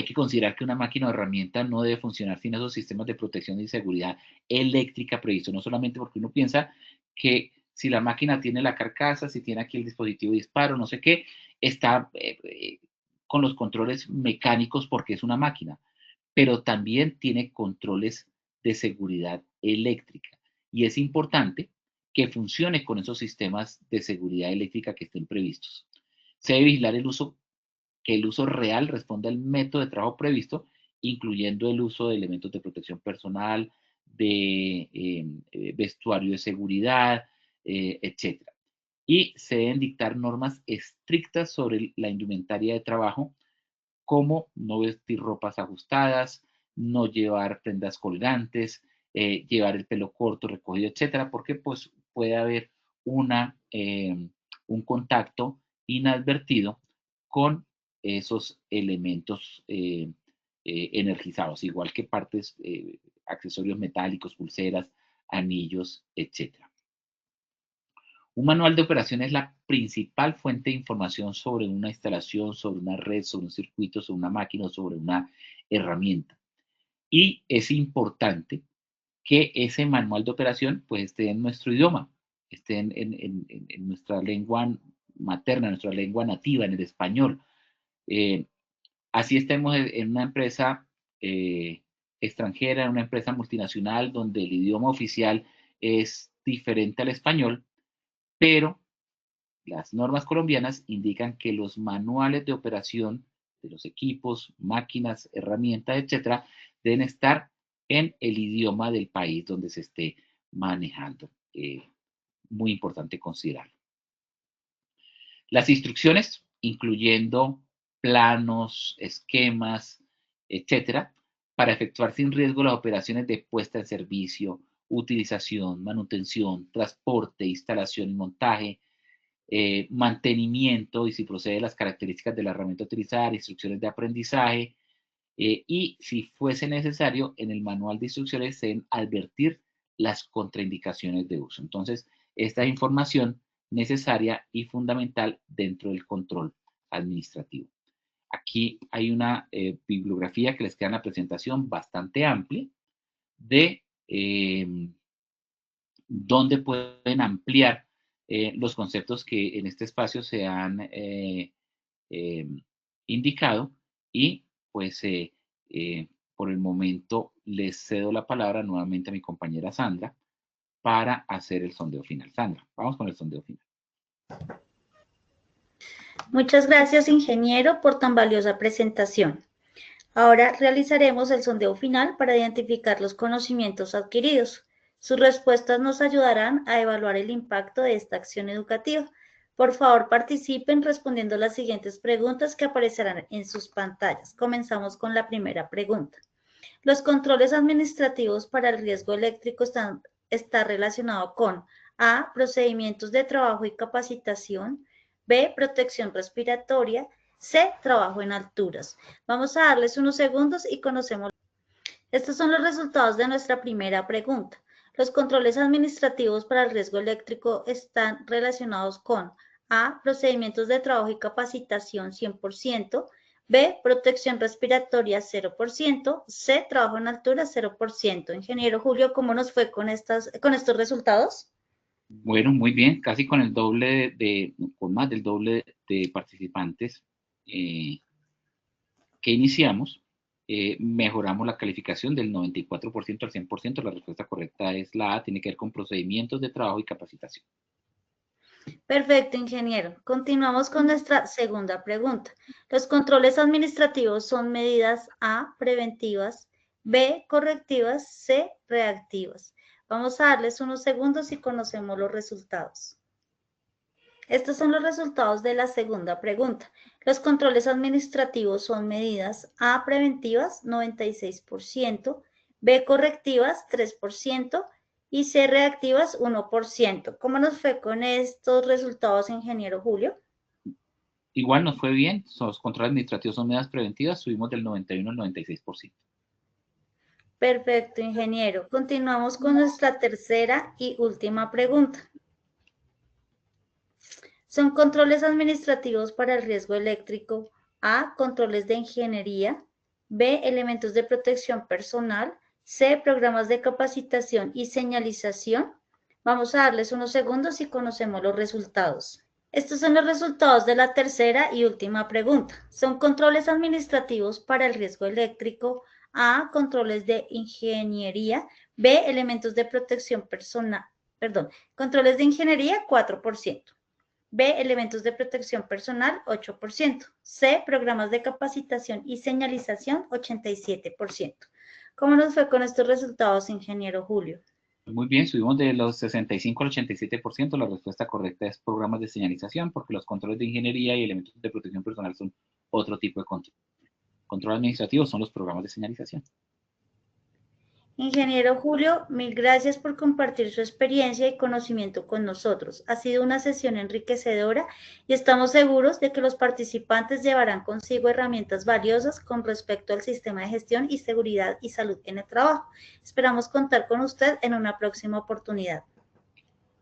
que considerar que una máquina o herramienta no debe funcionar sin esos sistemas de protección y seguridad eléctrica previstos, no solamente porque uno piensa que si la máquina tiene la carcasa, si tiene aquí el dispositivo de disparo, no sé qué, está con los controles mecánicos porque es una máquina, pero también tiene controles de seguridad eléctrica. Y es importante que funcione con esos sistemas de seguridad eléctrica que estén previstos. Se debe vigilar que el uso real responda al método de trabajo previsto, incluyendo el uso de elementos de protección personal, de vestuario de seguridad, etc. Y se deben dictar normas estrictas sobre la indumentaria de trabajo, como no vestir ropas ajustadas, no llevar prendas colgantes, llevar el pelo corto, recogido, etcétera, porque pues puede haber un contacto inadvertido con esos elementos energizados, igual que partes, accesorios metálicos, pulseras, anillos, etcétera. Un manual de operación es la principal fuente de información sobre una instalación, sobre una red, sobre un circuito, sobre una máquina o sobre una herramienta. Y es importante que ese manual de operación pues esté en nuestro idioma, esté en nuestra lengua materna, nuestra lengua nativa, en el español. Así estemos en una empresa extranjera, en una empresa multinacional donde el idioma oficial es diferente al español, pero las normas colombianas indican que los manuales de operación de los equipos, máquinas, herramientas, etcétera, deben estar en el idioma del país donde se esté manejando. Muy importante considerarlo. Las instrucciones, incluyendo planos, esquemas, etcétera, para efectuar sin riesgo las operaciones de puesta en servicio, utilización, manutención, transporte, instalación y montaje, mantenimiento y si procede las características de la herramienta a utilizar, instrucciones de aprendizaje y si fuese necesario en el manual de instrucciones se deben advertir las contraindicaciones de uso. Entonces, esta es información necesaria y fundamental dentro del control administrativo. Aquí hay una bibliografía que les queda en la presentación bastante amplia de donde pueden ampliar los conceptos que en este espacio se han indicado y pues por el momento les cedo la palabra nuevamente a mi compañera Sandra para hacer el sondeo final. Sandra, vamos con el sondeo final. Muchas gracias, ingeniero, por tan valiosa presentación. Ahora realizaremos el sondeo final para identificar los conocimientos adquiridos. Sus respuestas nos ayudarán a evaluar el impacto de esta acción educativa. Por favor, participen respondiendo las siguientes preguntas que aparecerán en sus pantallas. Comenzamos con la primera pregunta. Los controles administrativos para el riesgo eléctrico están relacionados con A, procedimientos de trabajo y capacitación, B, protección respiratoria, C, trabajo en alturas. Vamos a darles unos segundos y conocemos. Estos son los resultados de nuestra primera pregunta. Los controles administrativos para el riesgo eléctrico están relacionados con A, procedimientos de trabajo y capacitación 100%, B, protección respiratoria 0%, C, trabajo en altura 0%. Ingeniero Julio, ¿cómo nos fue con estos resultados? Bueno, muy bien, casi con el doble con más del doble de participantes que iniciamos. Mejoramos la calificación del 94% al 100%. La respuesta correcta es la A, tiene que ver con procedimientos de trabajo y capacitación. Perfecto, ingeniero. Continuamos con nuestra segunda pregunta. Los controles administrativos son medidas A, preventivas, B, correctivas, C, reactivas. Vamos a darles unos segundos y conocemos los resultados. Estos son los resultados de la segunda pregunta. Los controles administrativos son medidas A, preventivas, 96%, B, correctivas, 3%, y C, reactivas, 1%. ¿Cómo nos fue con estos resultados, ingeniero Julio? Igual nos fue bien. Los controles administrativos son medidas preventivas, subimos del 91 al 96%. Perfecto, ingeniero. Continuamos con nuestra tercera y última pregunta. Son controles administrativos para el riesgo eléctrico. A, controles de ingeniería. B, elementos de protección personal. C, programas de capacitación y señalización. Vamos a darles unos segundos y conocemos los resultados. Estos son los resultados de la tercera y última pregunta. Son controles administrativos para el riesgo eléctrico. A, controles de ingeniería. B, elementos de protección personal. Controles de ingeniería, 4%. B, elementos de protección personal, 8%. C, programas de capacitación y señalización, 87%. ¿Cómo nos fue con estos resultados, ingeniero Julio? Muy bien, subimos de los 65 al 87%. La respuesta correcta es programas de señalización, porque los controles de ingeniería y elementos de protección personal son otro tipo de control. Control administrativo son los programas de señalización. Ingeniero Julio, mil gracias por compartir su experiencia y conocimiento con nosotros. Ha sido una sesión enriquecedora y estamos seguros de que los participantes llevarán consigo herramientas valiosas con respecto al sistema de gestión y seguridad y salud en el trabajo. Esperamos contar con usted en una próxima oportunidad.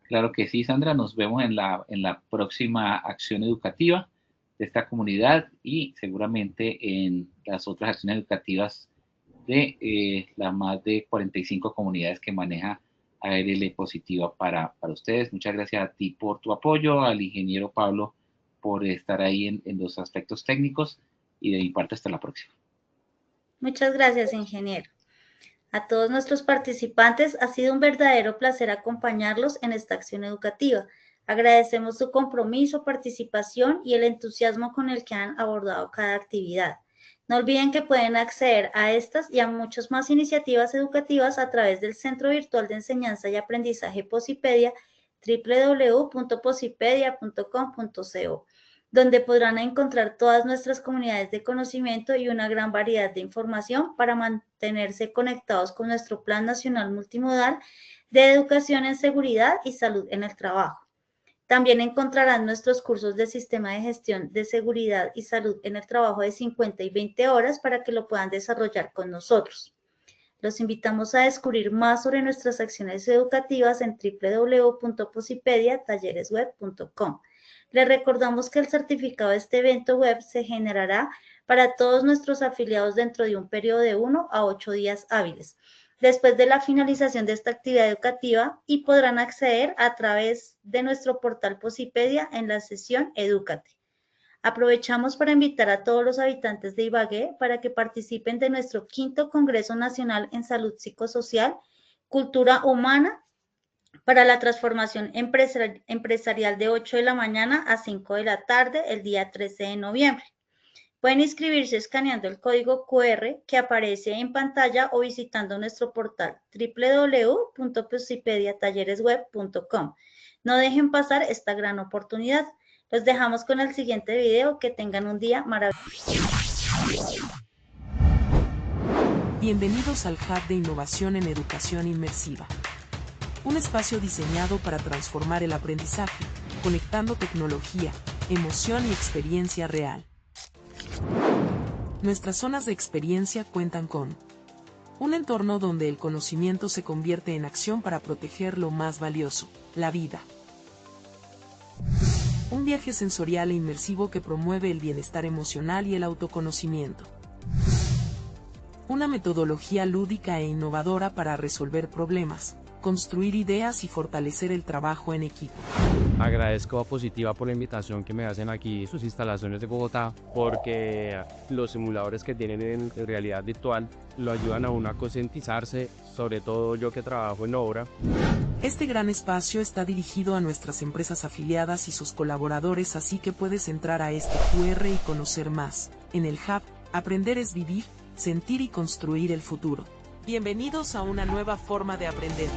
Claro que sí, Sandra. Nos vemos en la próxima acción educativa de esta comunidad y seguramente en las otras acciones educativas de las más de 45 comunidades que maneja ARL Positiva para ustedes. Muchas gracias a ti por tu apoyo, al ingeniero Pablo por estar ahí en los aspectos técnicos y de mi parte hasta la próxima. Muchas gracias, ingeniero. A todos nuestros participantes ha sido un verdadero placer acompañarlos en esta acción educativa. Agradecemos su compromiso, participación y el entusiasmo con el que han abordado cada actividad. No olviden que pueden acceder a estas y a muchas más iniciativas educativas a través del Centro Virtual de Enseñanza y Aprendizaje Posipedia, www.posipedia.com.co, donde podrán encontrar todas nuestras comunidades de conocimiento y una gran variedad de información para mantenerse conectados con nuestro Plan Nacional Multimodal de Educación en Seguridad y Salud en el Trabajo. También encontrarán nuestros cursos de Sistema de Gestión de Seguridad y Salud en el Trabajo de 50 y 20 horas para que lo puedan desarrollar con nosotros. Los invitamos a descubrir más sobre nuestras acciones educativas en www.posipedia.talleresweb.com. Les recordamos que el certificado de este evento web se generará para todos nuestros afiliados dentro de un periodo de 1 a 8 días hábiles, después de la finalización de esta actividad educativa, y podrán acceder a través de nuestro portal Posipedia en la sesión Edúcate. Aprovechamos para invitar a todos los habitantes de Ibagué para que participen de nuestro 5º Congreso Nacional en Salud Psicosocial, Cultura Humana para la Transformación Empresarial de 8 de la mañana a 5 de la tarde el día 13 de noviembre. Pueden inscribirse escaneando el código QR que aparece en pantalla o visitando nuestro portal www.posipediatalleresweb.com. No dejen pasar esta gran oportunidad. Los dejamos con el siguiente video. Que tengan un día maravilloso. Bienvenidos al Hub de Innovación en Educación Inmersiva. Un espacio diseñado para transformar el aprendizaje, conectando tecnología, emoción y experiencia real. Nuestras zonas de experiencia cuentan con un entorno donde el conocimiento se convierte en acción para proteger lo más valioso, la vida. Un viaje sensorial e inmersivo que promueve el bienestar emocional y el autoconocimiento. Una metodología lúdica e innovadora para resolver problemas, construir ideas y fortalecer el trabajo en equipo. Agradezco a Positiva por la invitación que me hacen aquí sus instalaciones de Bogotá, porque los simuladores que tienen en realidad virtual lo ayudan a uno a concientizarse, sobre todo yo que trabajo en obra. Este gran espacio está dirigido a nuestras empresas afiliadas y sus colaboradores, así que puedes entrar a este QR y conocer más. En el Hub, aprender es vivir, sentir y construir el futuro. Bienvenidos a una nueva forma de aprender.